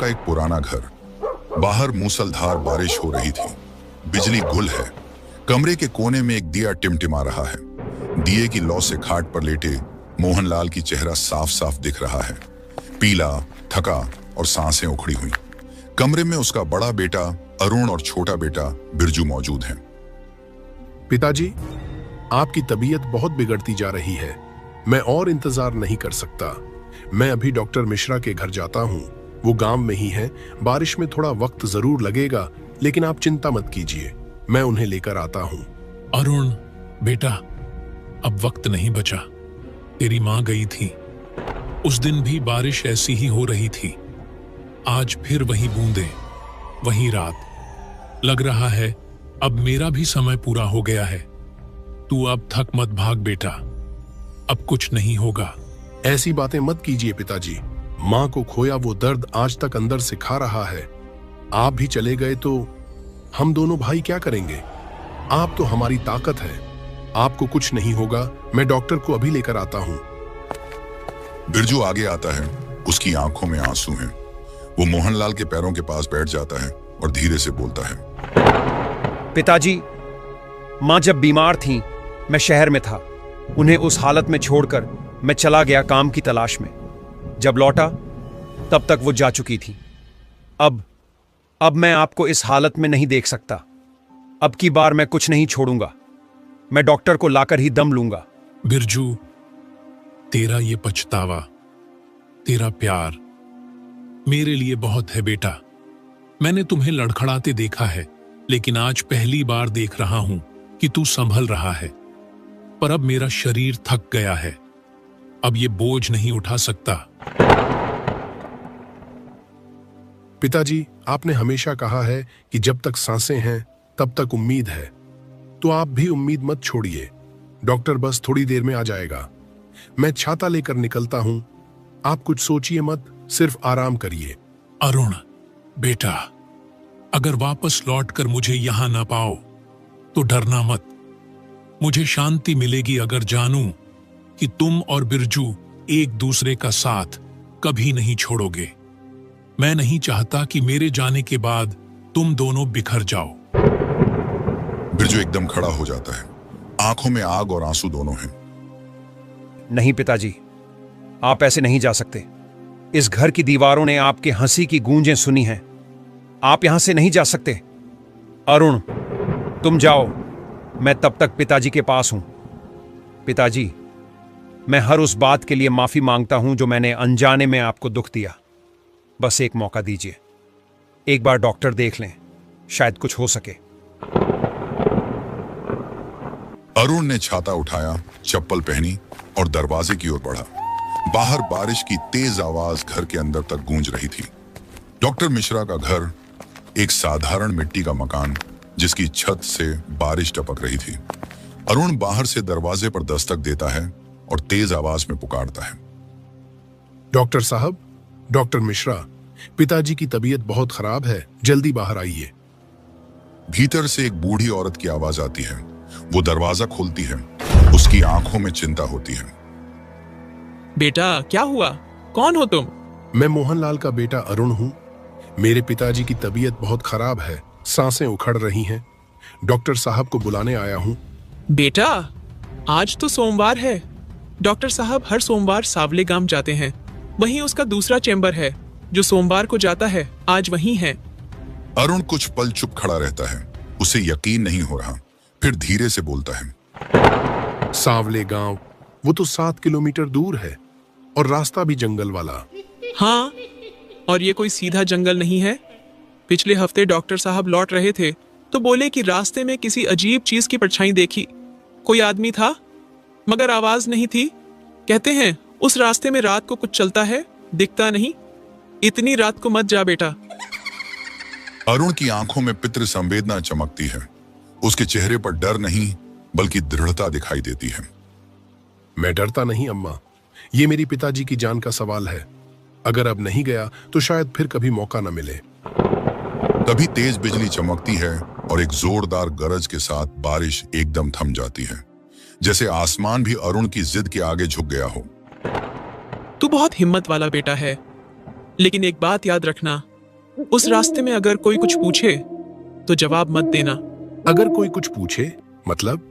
एक पुराना घर। बाहर मूसलधार बारिश हो रही थी। बिजली गुल है। कमरे के कोने में एक दिया टिमटिमा रहा है। दिए की लौ से खाट पर लेटे मोहनलाल की चेहरा साफ साफ दिख रहा है, पीला, थका और सांसें उखड़ी हुई। कमरे में उसका बड़ा बेटा अरुण और छोटा बेटा बिरजू मौजूद हैं। पिताजी, आपकी तबीयत बहुत बिगड़ती जा रही है। मैं और इंतजार नहीं कर सकता। मैं अभी डॉक्टर मिश्रा के घर जाता हूँ। वो गांव में ही है। बारिश में थोड़ा वक्त जरूर लगेगा, लेकिन आप चिंता मत कीजिए, मैं उन्हें लेकर आता हूँ। अरुण बेटा, अब वक्त नहीं बचा। तेरी माँ गई थी। उस दिन भी बारिश ऐसी ही हो रही थी। आज फिर वही बूंदे, वही रात। लग रहा है अब मेरा भी समय पूरा हो गया है। तू अब थक मत भाग बेटा, अब कुछ नहीं होगा। ऐसी बातें मत कीजिए पिताजी। माँ को खोया वो दर्द आज तक अंदर से खा रहा है। आप भी चले गए तो हम दोनों भाई क्या करेंगे? आप तो हमारी ताकत है। आपको कुछ नहीं होगा। मैं डॉक्टर को अभी लेकर आता हूँ। बिरजू आगे आता है। उसकी आंखों में आंसू हैं। वो मोहनलाल के पैरों के पास बैठ जाता है और धीरे से बोलता है, पिताजी, माँ जब बीमार थीं, मैं शहर में था। उन्हें उस हालत में छोड़कर मैं चला गया काम की तलाश में। जब लौटा तब तक वो जा चुकी थी। अब मैं आपको इस हालत में नहीं देख सकता। अब की बार मैं कुछ नहीं छोड़ूंगा। मैं डॉक्टर को लाकर ही दम लूंगा। बिरजू, तेरा ये पछतावा, तेरा प्यार मेरे लिए बहुत है बेटा। मैंने तुम्हें लड़खड़ाते देखा है, लेकिन आज पहली बार देख रहा हूं कि तू संभल रहा है। पर अब मेरा शरीर थक गया है। अब ये बोझ नहीं उठा सकता। पिताजी, आपने हमेशा कहा है कि जब तक सांसें हैं तब तक उम्मीद है। तो आप भी उम्मीद मत छोड़िए। डॉक्टर बस थोड़ी देर में आ जाएगा। मैं छाता लेकर निकलता हूं। आप कुछ सोचिए मत, सिर्फ आराम करिए। अरुण बेटा, अगर वापस लौटकर मुझे यहां ना पाओ तो डरना मत। मुझे शांति मिलेगी अगर जानूं कि तुम और बिरजू एक दूसरे का साथ कभी नहीं छोड़ोगे। मैं नहीं चाहता कि मेरे जाने के बाद तुम दोनों बिखर जाओ। बिरजू एकदम खड़ा हो जाता है। आंखों में आग और आंसू दोनों हैं। नहीं पिताजी, आप ऐसे नहीं जा सकते। इस घर की दीवारों ने आपके हंसी की गूंजें सुनी हैं। आप यहां से नहीं जा सकते। अरुण, तुम जाओ, मैं तब तक पिताजी के पास हूं। पिताजी, मैं हर उस बात के लिए माफी मांगता हूं जो मैंने अनजाने में आपको दुख दिया। बस एक मौका दीजिए। एक बार डॉक्टर देख लें, शायद कुछ हो सके। अरुण ने छाता उठाया, चप्पल पहनी और दरवाजे की ओर बढ़ा। बाहर बारिश की तेज आवाज घर के अंदर तक गूंज रही थी। डॉक्टर मिश्रा का घर एक साधारण मिट्टी का मकान, जिसकी छत से बारिश टपक रही थी। अरुण बाहर से दरवाजे पर दस्तक देता है और तेज आवाज में पुकारता है, डॉक्टर साहब, डॉक्टर मिश्रा, पिताजी की तबीयत बहुत खराब है, जल्दी बाहर आइए। भीतर से एक बूढ़ी औरत की आवाज आती है। वो दरवाजा खोलती है। उसकी आंखों में चिंता होती है। बेटा, क्या हुआ? कौन हो तुम? मैं मोहनलाल का बेटा अरुण हूँ। मेरे पिताजी की तबीयत बहुत खराब है, सांसें उखड़ रही हैं। डॉक्टर साहब को बुलाने आया हूँ। बेटा, आज तो सोमवार है। डॉक्टर साहब हर सोमवार सावले गांव जाते हैं। वहीं उसका दूसरा चेंबर है जो सोमवार को जाता है। आज वहीं है। अरुण कुछ पल चुप खड़ा रहता है। उसे यकीन नहीं हो रहा। फिर धीरे से बोलता है, सावले गांव, वो तो 7 किलोमीटर दूर है और रास्ता भी जंगल वाला। हाँ, और ये कोई सीधा जंगल नहीं है। पिछले हफ्ते डॉक्टर साहब लौट रहे थे तो बोले कि रास्ते में किसी अजीब चीज की परछाई देखी। कोई आदमी था मगर आवाज नहीं थी। कहते हैं उस रास्ते में रात को कुछ चलता है, दिखता नहीं। इतनी रात को मत जा बेटा। अरुण की आंखों में पितृ संवेदना चमकती है। उसके चेहरे पर डर नहीं बल्कि दृढ़ता दिखाई देती है। मैं डरता नहीं अम्मा, ये मेरी पिताजी की जान का सवाल है। अगर अब नहीं गया तो शायद फिर कभी मौका न मिले। तभी तेज बिजली चमकती है और एक जोरदार गरज के साथ बारिश एकदम थम जाती है, जैसे आसमान भी अरुण की जिद के आगे झुक गया हो। तू बहुत हिम्मत वाला बेटा है, लेकिन एक बात याद रखना, उस रास्ते में अगर कोई कुछ पूछे तो जवाब मत देना। अगर कोई कुछ पूछे मतलब?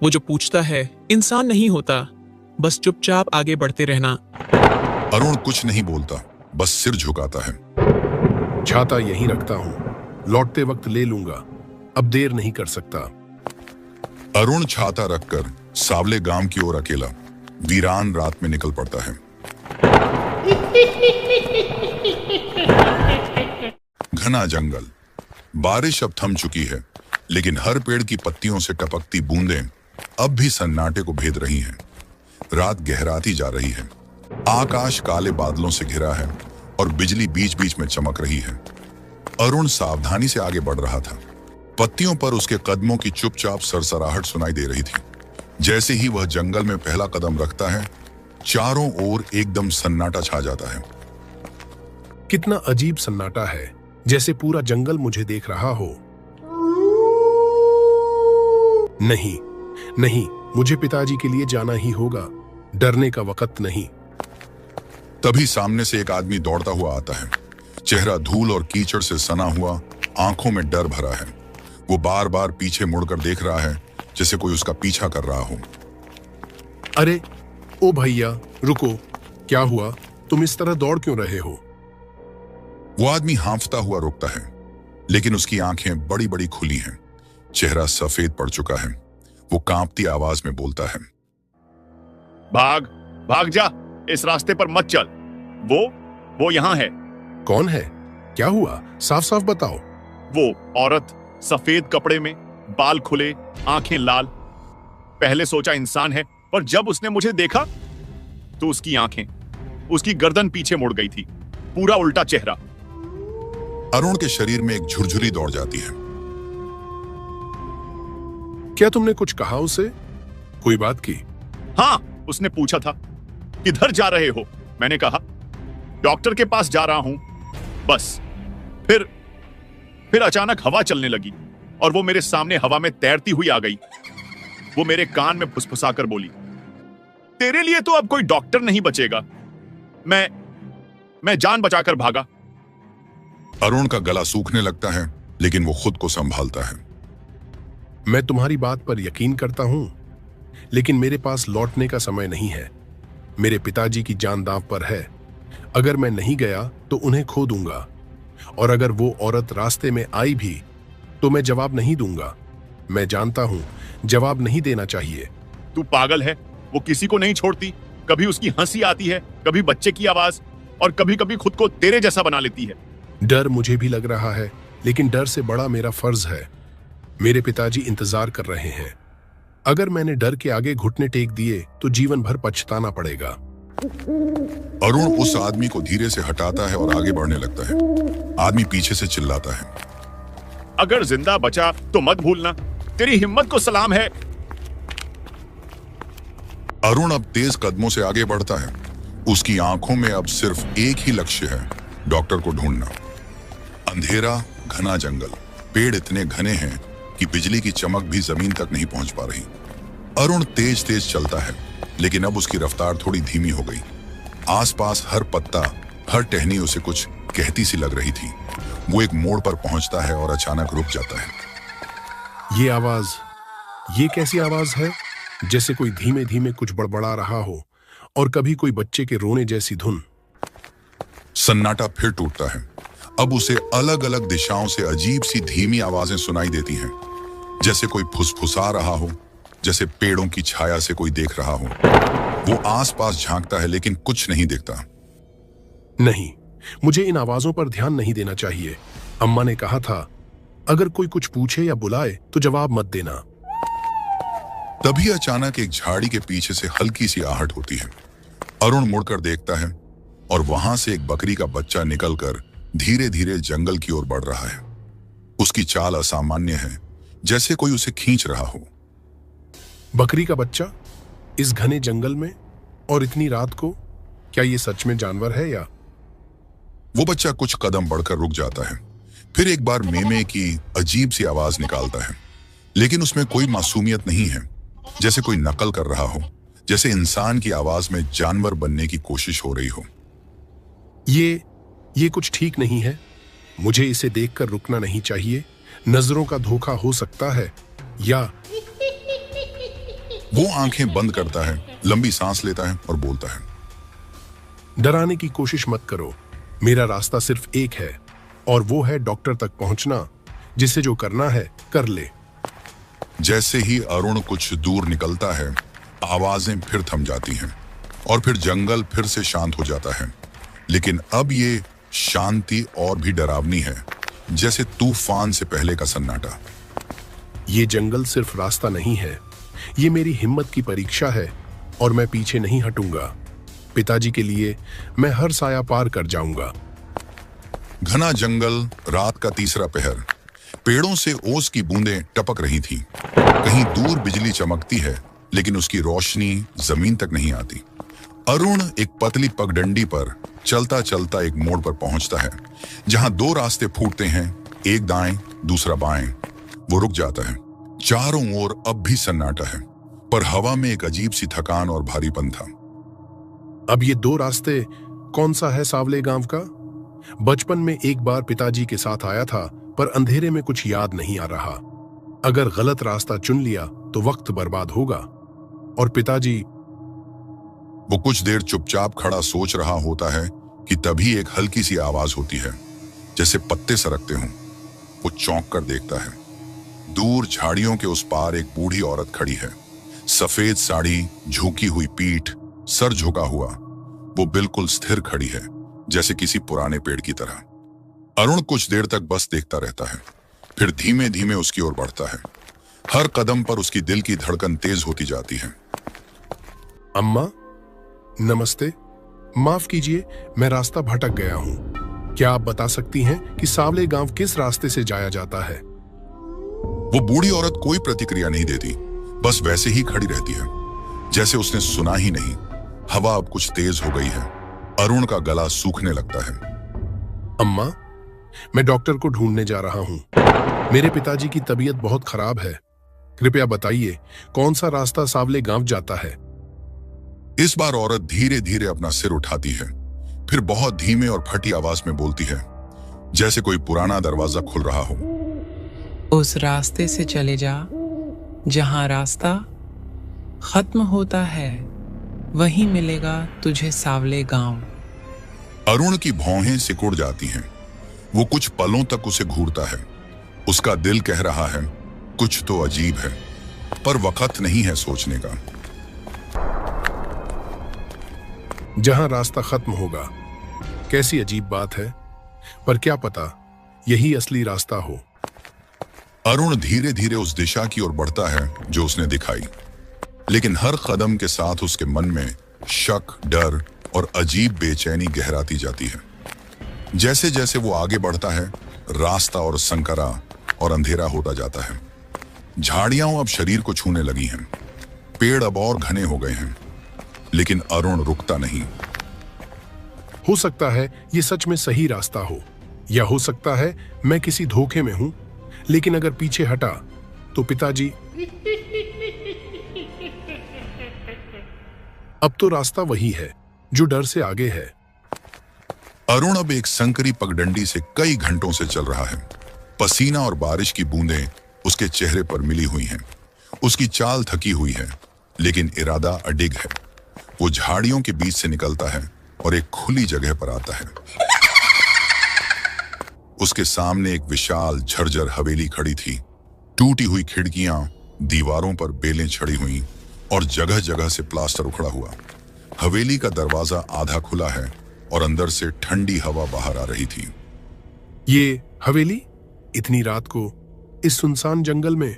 वो जो पूछता है इंसान नहीं होता, बस चुपचाप आगे बढ़ते रहना। अरुण कुछ नहीं बोलता, बस सिर झुकाता है। छाता यहीं रखता हूँ, लौटते वक्त ले लूंगा, अब देर नहीं कर सकता। अरुण छाता रखकर सावले गांव की ओर अकेला वीरान रात में निकल पड़ता है। घना जंगल, बारिश अब थम चुकी है, लेकिन हर पेड़ की पत्तियों से टपकती बूंदें अब भी सन्नाटे को भेद रही हैं। रात गहराती जा रही है, आकाश काले बादलों से घिरा है और बिजली बीच बीच में चमक रही है। अरुण सावधानी से आगे बढ़ रहा था। पत्तियों पर उसके कदमों की चुपचाप सरसराहट सुनाई दे रही थी। जैसे ही वह जंगल में पहला कदम रखता है, चारों ओर एकदम सन्नाटा छा जाता है। कितना अजीब सन्नाटा है, जैसे पूरा जंगल मुझे देख रहा हो। नहीं नहीं, मुझे पिताजी के लिए जाना ही होगा, डरने का वक्त नहीं। तभी सामने से एक आदमी दौड़ता हुआ आता है। चेहरा धूल और कीचड़ से सना हुआ, आंखों में डर भरा है। वो बार बार पीछे मुड़कर देख रहा है, जैसे कोई उसका पीछा कर रहा हो। अरे ओ भैया रुको, क्या हुआ? तुम इस तरह दौड़ क्यों रहे हो? वो आदमी हांफता हुआ रुकता है, लेकिन उसकी आंखें बड़ी बड़ी खुली हैं। चेहरा सफेद पड़ चुका है। वो कांपती आवाज में बोलता है, भाग भाग जा, इस रास्ते पर मत चल। वो यहां है। कौन है? क्या हुआ? साफ साफ बताओ। वो औरत, सफेद कपड़े में, बाल खुले, आंखें लाल। पहले सोचा इंसान है, पर जब उसने मुझे देखा तो उसकी आंखें, उसकी गर्दन पीछे मुड़ गई थी, पूरा उल्टा चेहरा। अरुण के शरीर में एक झुरझुरी दौड़ जाती है। क्या तुमने कुछ कहा उसे? कोई बात की? हाँ, उसने पूछा था, किधर जा रहे हो? मैंने कहा, डॉक्टर के पास जा रहा हूं। बस फिर अचानक हवा चलने लगी और वो मेरे सामने हवा में तैरती हुई आ गई। वो मेरे कान में फुसफुसाकर बोली, तेरे लिए तो अब कोई डॉक्टर नहीं बचेगा। मैं जान बचाकर भागा। अरुण का गला सूखने लगता है, लेकिन वो खुद को संभालता है। मैं तुम्हारी बात पर यकीन करता हूं, लेकिन मेरे पास लौटने का समय नहीं है। मेरे पिताजी की जान दांव पर है। अगर मैं नहीं गया तो उन्हें खो दूंगा, और अगर वो औरत रास्ते में आई भी तो मैं जवाब नहीं दूंगा। मैं जानता हूं जवाब नहीं देना चाहिए। तू पागल है, वो किसी को नहीं छोड़ती। कभी उसकी हंसी आती है, कभी बच्चे की आवाज, और कभी कभी खुद को तेरे जैसा बना लेती है। डर मुझे भी लग रहा है, लेकिन डर से बड़ा मेरा फर्ज है। मेरे पिताजी इंतजार कर रहे हैं। अगर मैंने डर के आगे घुटने टेक दिए तो जीवन भर पछताना पड़ेगा। अरुण उस आदमी को धीरे से हटाता है और आगे बढ़ने लगता है। आदमी पीछे से चिल्लाता है, अगर जिंदा बचा तो मत भूलना, तेरी हिम्मत को सलाम है। अरुण अब तेज कदमों से आगे बढ़ता है। उसकी आंखों में अब सिर्फ एक ही लक्ष्य है, डॉक्टर को ढूंढना। अंधेरा, घना जंगल, पेड़ इतने घने हैं कि बिजली की चमक भी जमीन तक नहीं पहुंच पा रही। अरुण तेज तेज चलता है, लेकिन अब उसकी रफ्तार थोड़ी धीमी हो गई। आसपास हर पत्ता, हर टहनी उसे कुछ कहती सी लग रही थी। वो एक मोड़ पर पहुंचता है और अचानक रुक जाता है। ये आवाज, ये कैसी आवाज है? जैसे कोई धीमे धीमे कुछ बड़बड़ा रहा हो, और कभी कोई बच्चे के रोने जैसी धुन। सन्नाटा फिर टूटता है। अब उसे अलग अलग दिशाओं से अजीब सी धीमी आवाजें सुनाई देती हैं, जैसे कोई फुसफुसा रहा हो, जैसे पेड़ों की छाया से कोई देख रहा हो। वो आसपास झांकता है, लेकिन कुछ नहीं दिखता। नहीं, मुझे इन आवाजों पर ध्यान नहीं देना चाहिए। अम्मा ने कहा था, अगर कोई कुछ पूछे या बुलाए तो जवाब मत देना। तभी अचानक एक झाड़ी के पीछे से हल्की सी आहट होती है। अरुण मुड़कर देखता है और वहां से एक बकरी का बच्चा निकलकर धीरे धीरे जंगल की ओर बढ़ रहा है। उसकी चाल असामान्य है, जैसे कोई उसे खींच रहा हो। बकरी का बच्चा इस घने जंगल में और इतनी रात को? क्या ये सच में जानवर है या? वो बच्चा कुछ कदम बढ़कर रुक जाता है, फिर एक बार मेमे की अजीब सी आवाज निकालता है, लेकिन उसमें कोई मासूमियत नहीं है, जैसे कोई नकल कर रहा हो, जैसे इंसान की आवाज में जानवर बनने की कोशिश हो रही हो। ये कुछ ठीक नहीं है। मुझे इसे देखकर रुकना नहीं चाहिए। नजरों का धोखा हो सकता है। या वो आंखें बंद करता है, लंबी सांस लेता है और बोलता है, डराने की कोशिश मत करो। मेरा रास्ता सिर्फ एक है और वो है डॉक्टर तक पहुंचना। जिसे जो करना है कर ले। जैसे ही अरुण कुछ दूर निकलता है, आवाजें फिर थम जाती हैं और फिर जंगल फिर से शांत हो जाता है। लेकिन अब ये शांति और भी डरावनी है, जैसे तूफान से पहले का सन्नाटा। ये जंगल सिर्फ रास्ता नहीं है, ये मेरी हिम्मत की परीक्षा है और मैं पीछे नहीं हटूंगा। पिताजी के लिए मैं हर साया पार कर जाऊंगा। घना जंगल, रात का तीसरा पहर। पेड़ों से ओस की बूंदें टपक रही थीं। कहीं दूर बिजली चमकती है, लेकिन उसकी रोशनी जमीन तक नहीं आती। अरुण एक पतली पगडंडी पर चलता चलता एक मोड़ पर पहुंचता है, जहां दो रास्ते फूटते हैं, एक दाएं दूसरा बाएं। वो रुक जाता है। चारों ओर अब भी सन्नाटा है, पर हवा में एक अजीब सी थकान और भारीपन था। अब ये दो रास्ते कौन सा है सावले गांव का? बचपन में एक बार पिताजी के साथ आया था, पर अंधेरे में कुछ याद नहीं आ रहा। अगर गलत रास्ता चुन लिया तो वक्त बर्बाद होगा। और पिताजी वो कुछ देर चुपचाप खड़ा सोच रहा होता है कि तभी एक हल्की सी आवाज होती है, जैसे पत्ते सरकते हों। वो चौंक कर देखता है। दूर झाड़ियों के उस पार एक बूढ़ी औरत खड़ी है। सफेद साड़ी, झुकी हुई पीठ, सर झुका हुआ। वो बिल्कुल स्थिर खड़ी है, जैसे किसी पुराने पेड़ की तरह। अरुण कुछ देर तक बस देखता रहता है, फिर धीमे धीमे उसकी ओर बढ़ता है। हर कदम पर उसकी दिल की धड़कन तेज होती जाती है। अम्मा, नमस्ते। माफ कीजिए, मैं रास्ता भटक गया हूँ। क्या आप बता सकती हैं कि सावले गांव किस रास्ते से जाया जाता है? वो बूढ़ी औरत कोई प्रतिक्रिया नहीं देती, बस वैसे ही खड़ी रहती है, जैसे उसने सुना ही नहीं। हवा अब कुछ तेज हो गई है। अरुण का गला सूखने लगता है। अम्मा, मैं डॉक्टर को ढूंढने जा रहा हूँ। मेरे पिताजी की तबीयत बहुत खराब है। कृपया बताइए, कौन सा रास्ता सावले गांव जाता है? इस बार औरत धीरे धीरे अपना सिर उठाती है, फिर बहुत धीमे और फटी आवाज में बोलती है, जैसे कोई पुराना दरवाजा खुल रहा हो। उस रास्ते से चले जा जहां रास्ता खत्म होता है, वहीं मिलेगा तुझे सावले गांव। अरुण की भौहें सिकुड़ जाती हैं। वो कुछ पलों तक उसे घूरता है। उसका दिल कह रहा है, कुछ तो अजीब है, पर वक्त नहीं है सोचने का। जहां रास्ता खत्म होगा। कैसी अजीब बात है, पर क्या पता यही असली रास्ता हो। अरुण धीरे धीरे उस दिशा की ओर बढ़ता है जो उसने दिखाई, लेकिन हर कदम के साथ उसके मन में शक, डर और अजीब बेचैनी गहराती जाती है। जैसे जैसे वो आगे बढ़ता है, रास्ता और संकरा और अंधेरा होता जाता है। झाड़ियां अब शरीर को छूने लगी हैं, पेड़ अब और घने हो गए हैं, लेकिन अरुण रुकता नहीं। हो सकता है ये सच में सही रास्ता हो, या हो सकता है मैं किसी धोखे में हूं। लेकिन अगर पीछे हटा तो पिताजी। अब तो रास्ता वही है जो डर से आगे है। अरुण अब एक संकरी पगडंडी से कई घंटों से चल रहा है। पसीना और बारिश की बूंदें उसके चेहरे पर मिली हुई हैं। उसकी चाल थकी हुई है, लेकिन इरादा अडिग है। वो झाड़ियों के बीच से निकलता है और एक खुली जगह पर आता है। उसके सामने एक विशाल झरझर हवेली खड़ी थी। टूटी हुई खिड़कियां, दीवारों पर बेलें छड़ी हुई और जगह जगह से प्लास्टर उखड़ा हुआ। हवेली का दरवाजा आधा खुला है और अंदर से ठंडी हवा बाहर आ रही थी। ये हवेली इतनी रात को इस सुनसान जंगल में,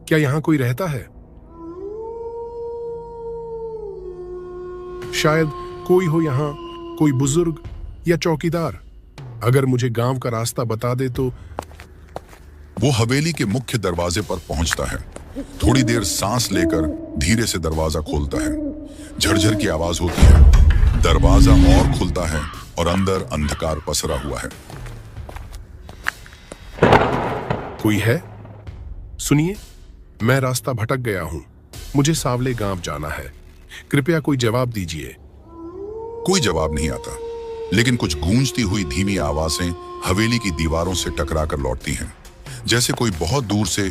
क्या यहां कोई रहता है? शायद कोई हो यहां, कोई बुजुर्ग या चौकीदार। अगर मुझे गांव का रास्ता बता दे तो। वो हवेली के मुख्य दरवाजे पर पहुंचता है। थोड़ी देर सांस लेकर धीरे से दरवाजा खोलता है। झरझर की आवाज होती है। दरवाजा और खुलता है और अंदर अंधकार पसरा हुआ है। कोई है? सुनिए, मैं रास्ता भटक गया हूं। मुझे सावले गांव जाना है। कृपया कोई जवाब दीजिए। कोई जवाब नहीं आता, लेकिन कुछ गूंजती हुई धीमी आवाजें हवेली की दीवारों से टकराकर लौटती हैं, जैसे कोई बहुत दूर से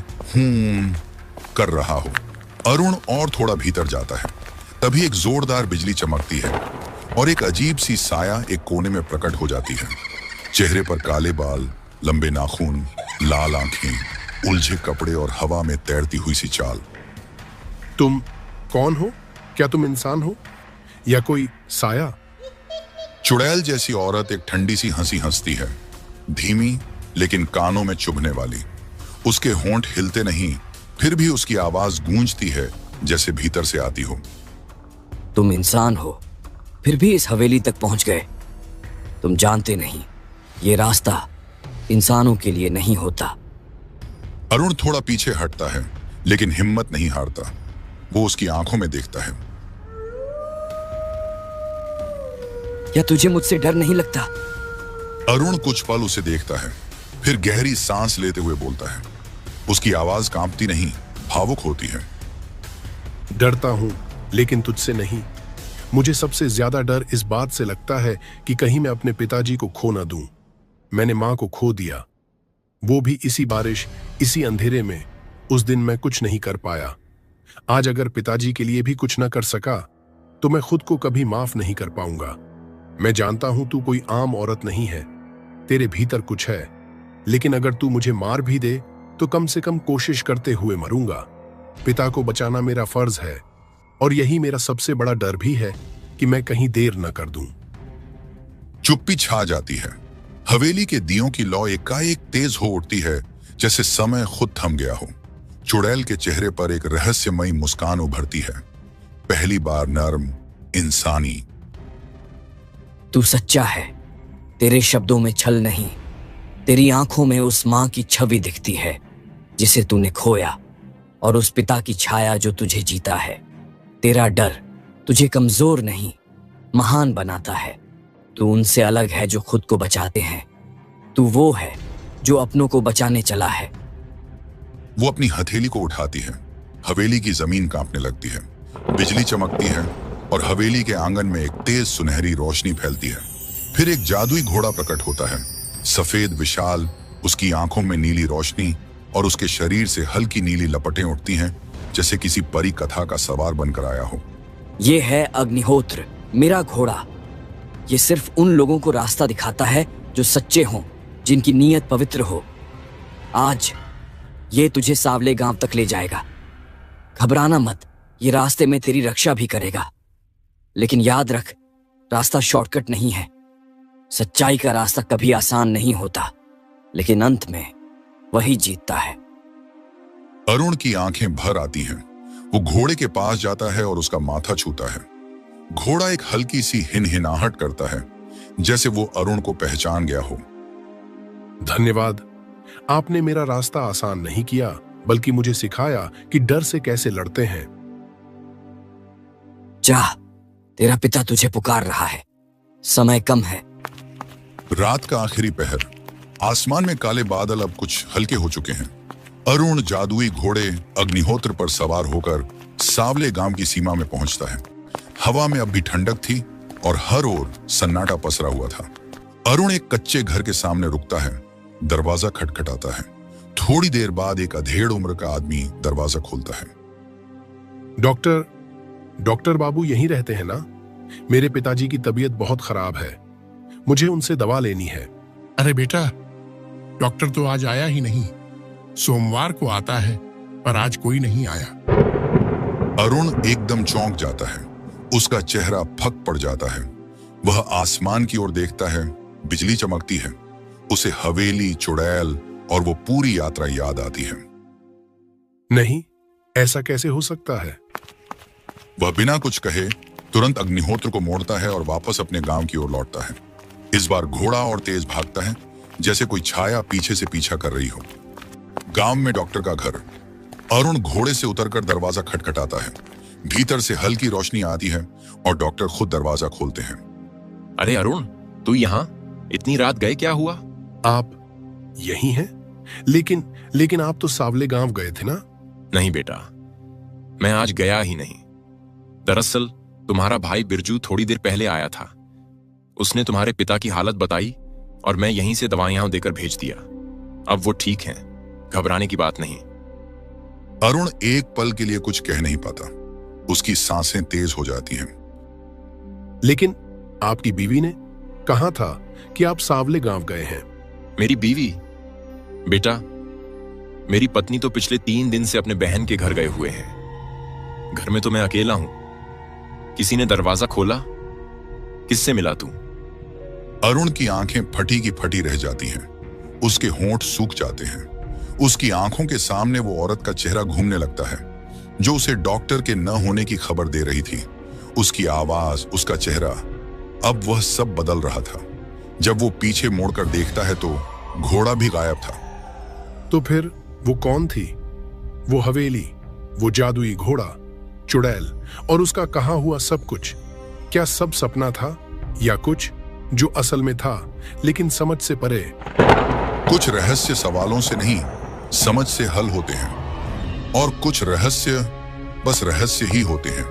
कर रहा हो। अरुण और थोड़ा भीतर जाता है, तभी एक जोरदार बिजली चमकती है और एक अजीब सी साया एक कोने में प्रकट हो जाती है। चेहरे पर काले बाल, लंबे नाखून, लाल आंखें, उलझे कपड़े और हवा में तैरती हुई सी चाल। तुम कौन हो? क्या तुम इंसान हो या कोई साया? चुड़ैल जैसी औरत एक ठंडी सी हंसी हंसती है, धीमी लेकिन कानों में चुभने वाली। उसके होंठ हिलते नहीं, फिर भी उसकी आवाज गूंजती है जैसे भीतर से आती हो। तुम इंसान हो, फिर भी इस हवेली तक पहुंच गए। तुम जानते नहीं, ये रास्ता इंसानों के लिए नहीं होता। अरुण थोड़ा पीछे हटता है, लेकिन हिम्मत नहीं हारता। वो उसकी आंखों में देखता है। क्या तुझे मुझसे डर नहीं लगता? अरुण कुछ पल उसे देखता है, फिर गहरी सांस लेते हुए बोलता है। उसकी आवाज कांपती नहीं, भावुक होती है। डरता हूं, लेकिन तुझसे नहीं। मुझे सबसे ज्यादा डर इस बात से लगता है कि कहीं मैं अपने पिताजी को खो ना दूं। मैंने मां को खो दिया, वो भी इसी बारिश, इसी अंधेरे में। उस दिन मैं कुछ नहीं कर पाया। आज अगर पिताजी के लिए भी कुछ ना कर सका, तो मैं खुद को कभी माफ नहीं कर पाऊंगा। मैं जानता हूं तू कोई आम औरत नहीं है, तेरे भीतर कुछ है। लेकिन अगर तू मुझे मार भी दे, तो कम से कम कोशिश करते हुए मरूंगा। पिता को बचाना मेरा फर्ज है, और यही मेरा सबसे बड़ा डर भी है कि मैं कहीं देर न कर दूं। चुप्पी छा जाती है। हवेली के दियों की लौ एकाएक तेज हो उठती है, जैसे समय खुद थम गया हो। चुड़ैल के चेहरे पर एक रहस्यमयी मुस्कान उभरती है, पहली बार नर्म, इंसानी। तू सच्चा है, तेरे शब्दों में छल नहीं। तेरी आंखों में उस मां की छवि दिखती है जिसे तूने खोया, और उस पिता की छाया जो तुझे जीता है। तेरा डर तुझे कमजोर नहीं, महान बनाता है। तू उनसे अलग है जो खुद को बचाते हैं। तू वो है जो अपनों को बचाने चला है। वो अपनी हथेली को उठाती है, हवेली की जमीन कांपने लगती है। बिजली चमकती है और हवेली के आंगन में एक तेज सुनहरी रोशनी फैलती है। फिर एक जादुई घोड़ा प्रकट होता है, सफेद, विशाल, उसकी आंखों में नीली रोशनी और उसके शरीर से हल्की नीली लपटें उठती हैं, जैसे किसी परी कथा का सवार बनकर आया हो। ये है अग्निहोत्र, मेरा घोड़ा। ये सिर्फ उन लोगों को रास्ता दिखाता है जो सच्चे हों, जिनकी नीयत पवित्र हो। आज ये तुझे सावले गांव तक ले जाएगा। घबराना मत, ये रास्ते में तेरी रक्षा भी करेगा। लेकिन याद रख, रास्ता शॉर्टकट नहीं है। सच्चाई का रास्ता कभी आसान नहीं होता, लेकिन अंत में वही जीतता है। अरुण की आंखें भर आती हैं। वो घोड़े के पास जाता है और उसका माथा छूता है। घोड़ा एक हल्की सी हिनहिनाहट करता है, जैसे वो अरुण को पहचान गया हो। धन्यवाद। आपने मेरा रास्ता आसान नहीं किया, बल्कि मुझे सिखाया कि डर से कैसे लड़ते हैं। जा, तेरा पिता तुझे पुकार रहा है। समय कम है। रात का आखिरी पहर। आसमान में काले बादल अब कुछ हल्के हो चुके हैं। अरुण जादुई घोड़े अग्निहोत्र पर सवार होकर सावले गांव की सीमा में पहुंचता है। हवा में अब भी ठंडक थी और हर ओर सन्नाटा पसरा हुआ था। अरुण एक कच्चे घर के सामने रुकता है। दरवाजा खटखटाता है। थोड़ी देर बाद एक अधेड़ उम्र का आदमी दरवाजा खोलता है। डॉक्टर बाबू यहीं रहते हैं ना? मेरे पिताजी की तबीयत बहुत खराब है, मुझे उनसे दवा लेनी है। अरे बेटा, डॉक्टर तो आज आया ही नहीं। सोमवार को आता है, पर आज कोई नहीं आया। अरुण एकदम चौंक जाता है। उसका चेहरा फक पड़ जाता है। वह आसमान की ओर देखता है। बिजली चमकती है। उसे हवेली, चुड़ैल और वो पूरी यात्रा याद आती है। नहीं, ऐसा कैसे हो सकता है? वह बिना कुछ कहे तुरंत अग्निहोत्र को मोड़ता है और वापस अपने गांव की ओर लौटता है। इस बार घोड़ा और तेज भागता है, जैसे कोई छाया पीछे से पीछा कर रही हो। गांव में डॉक्टर का घर। अरुण घोड़े से उतरकर दरवाजा खटखटाता है। भीतर से हल्की रोशनी आती है और डॉक्टर खुद दरवाजा खोलते हैं। अरे अरुण, तू यहाँ? इतनी रात गए, क्या हुआ? आप यही हैं? लेकिन आप तो सावले गांव गए थे ना? नहीं बेटा, मैं आज गया ही नहीं। दरअसल तुम्हारा भाई बिरजू थोड़ी देर पहले आया था। उसने तुम्हारे पिता की हालत बताई और मैं यहीं से दवाइयां देकर भेज दिया। अब वो ठीक हैं, घबराने की बात नहीं। अरुण एक पल के लिए कुछ कह नहीं पाता। उसकी सांसें तेज हो जाती हैं। लेकिन आपकी बीवी ने कहा था कि आप सावले गांव गए हैं। मेरी बीवी? बेटा, मेरी पत्नी तो पिछले 3 दिन से अपने बहन के घर गए हुए हैं। घर में तो मैं अकेला हूं। किसी ने दरवाजा खोला? किससे मिला तू? अरुण की आंखें फटी की फटी रह जाती हैं। उसके होंठ सूख जाते हैं। उसकी आंखों के सामने वो औरत का चेहरा घूमने लगता है जो उसे डॉक्टर के न होने की खबर दे रही थी। उसकी आवाज, उसका चेहरा, अब वह सब बदल रहा था। जब वो पीछे मुड़कर देखता है तो घोड़ा भी गायब था। तो फिर वो कौन थी? वो हवेली, वो जादुई घोड़ा, चुड़ैल और उसका कहा हुआ सब कुछ, क्या सब सपना था या कुछ जो असल में था लेकिन समझ से परे? कुछ रहस्य सवालों से नहीं, समझ से हल होते हैं, और कुछ रहस्य बस रहस्य ही होते हैं।